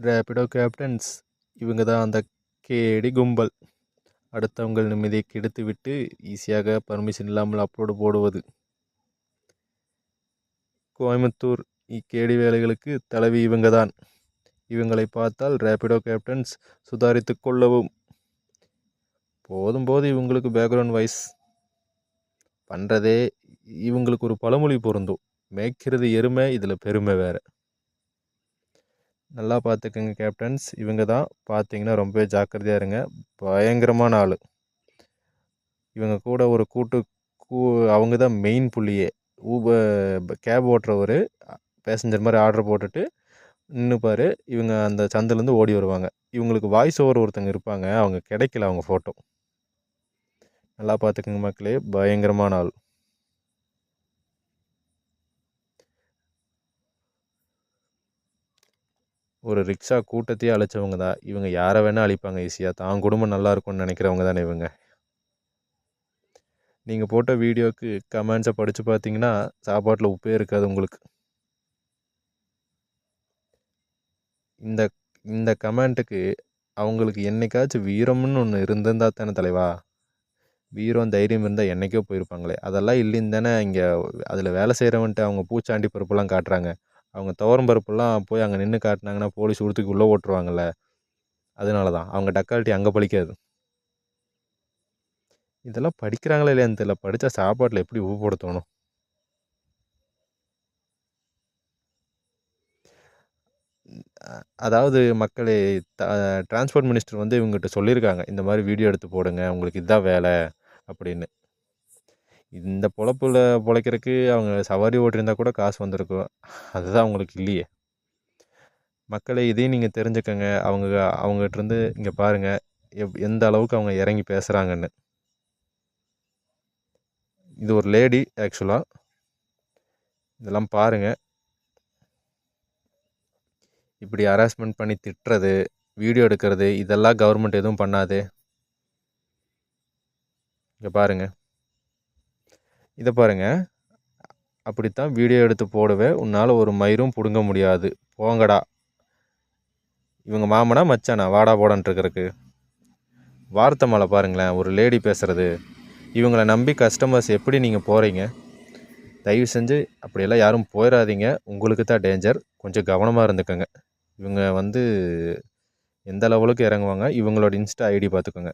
Rapido captains இவங்க தான் அந்த கேடி கும்பல். அடுத்தவங்கள் நிம்மதியை கெடுத்து விட்டு ஈஸியாக பர்மிஷன் இல்லாமல் அப்லோடு போடுவது. கோயம்புத்தூர் கேடி வேலைகளுக்கு தலைவி இவங்க தான். இவங்களை பார்த்தால் ரேபிடோ கேப்டன்ஸ் சுதாரித்து கொள்ளவும். போதும் போது இவங்களுக்கு பேக்ரவுண்ட் வாய்ஸ் பண்ணுறதே இவங்களுக்கு ஒரு பழமொழி பொருந்தும். மேய்க்கிறது எருமை, இதில் பெருமை வேறு. நல்லா பார்த்துக்கங்க கேப்டன்ஸ், இவங்க தான். பார்த்தீங்கன்னா ரொம்பவே ஜாக்கிரதையாக இருங்க. பயங்கரமான ஆள். இவங்க கூட ஒரு அவங்க தான் மெயின் புள்ளியே. கேப் ஓட்டுறவர் பேசஞ்சர் மாதிரி ஆர்டர் போட்டுட்டு நின்றுப்பார். இவங்க அந்த சந்திலேருந்து ஓடி வருவாங்க. இவங்களுக்கு வாய்ஸ் ஓவர் ஒருத்தங்க இருப்பாங்க, அவங்க கிடைக்கல அவங்க ஃபோட்டோ. நல்லா பார்த்துக்கங்க மக்களே, பயங்கரமான ஆள். ஒரு ரிக்ஷா கூட்டத்தையே அழைச்சவங்க தான் இவங்க. யாரை வேணால் அழிப்பாங்க ஈஸியாக. தான் குடும்பம் நல்லா இருக்கும்னு நினைக்கிறவங்க தானே இவங்க. நீங்கள் போட்ட வீடியோவுக்கு கமெண்ட்ஸை படித்து பார்த்தீங்கன்னா சாப்பாட்டில் உப்பே இருக்காது உங்களுக்கு. இந்த இந்த கமெண்ட்டுக்கு அவங்களுக்கு என்னைக்காச்சும் வீரம்னு ஒன்று இருந்திருந்தா தானே தலைவா. வீரம் தைரியம் இருந்தால் என்றைக்கோ போயிருப்பாங்களே. அதெல்லாம் இல்லைன்னு தானே இங்கே அதில் வேலை செய்கிறவன்ட்டு அவங்க பூச்சாண்டி பருப்புலாம் காட்டுறாங்க. அவங்க துவரம் பருப்புலாம் போய் அங்கே நின்று காட்டினாங்கன்னா போலீஸ் உடுத்துக்கு உள்ளே ஓட்டுருவாங்கள்ல. அதனால தான் அவங்க டக்காலிட்டி அங்கே பழிக்காது. இதெல்லாம் படிக்கிறாங்களா இல்லையான்னு தெரியல. படித்தா சாப்பாட்டில் எப்படி உப்பு போட தோணும். அதாவது மக்களே, டிரான்ஸ்போர்ட் மினிஸ்டர் வந்து இவங்ககிட்ட சொல்லியிருக்காங்க, இந்த மாதிரி வீடியோ எடுத்து போடுங்க, உங்களுக்கு இதுதான் வேலை அப்படின்னு. இந்த பொழப்பில் பொழைக்கிறதுக்கு அவங்க சவாரி ஓட்டிருந்தா கூட காசு வந்திருக்கும். அதுதான் அவங்களுக்கு இல்லையே. மக்களை இதையும் நீங்கள் தெரிஞ்சுக்கங்க. அவங்ககிட்டருந்து இங்கே பாருங்கள் எந்த அளவுக்கு அவங்க இறங்கி பேசுகிறாங்கன்னு. இது ஒரு லேடி ஆக்சுவலாக. இதெல்லாம் பாருங்கள். இப்படி ஹராஸ்மெண்ட் பண்ணி திட்டுறது, வீடியோ எடுக்கிறது, இதெல்லாம் கவர்மெண்ட் எதுவும் பண்ணாது. இங்கே பாருங்கள், இதை பாருங்கள். அப்படித்தான் வீடியோ எடுத்து போடுவேன், உன்னால் ஒரு மயிரும் பிடுங்க முடியாது, போங்கடா. இவங்க மாமனா மச்சானா வாடா போடான்ட்டுருக்கிறதுக்கு. வார்த்தை மேலே பாருங்களேன், ஒரு லேடி பேசுகிறது. இவங்களை நம்பி கஸ்டமர்ஸ் எப்படி நீங்கள் போகிறீங்க? தயவு செஞ்சு அப்படியெல்லாம் யாரும் போயிடாதீங்க. உங்களுக்கு தான் டேஞ்சர். கொஞ்சம் கவனமாக இருந்துக்கோங்க. இவங்க வந்து எந்த லெவலுக்கு இறங்குவாங்க. இவங்களோட இன்ஸ்டா ஐடி பார்த்துக்கோங்க.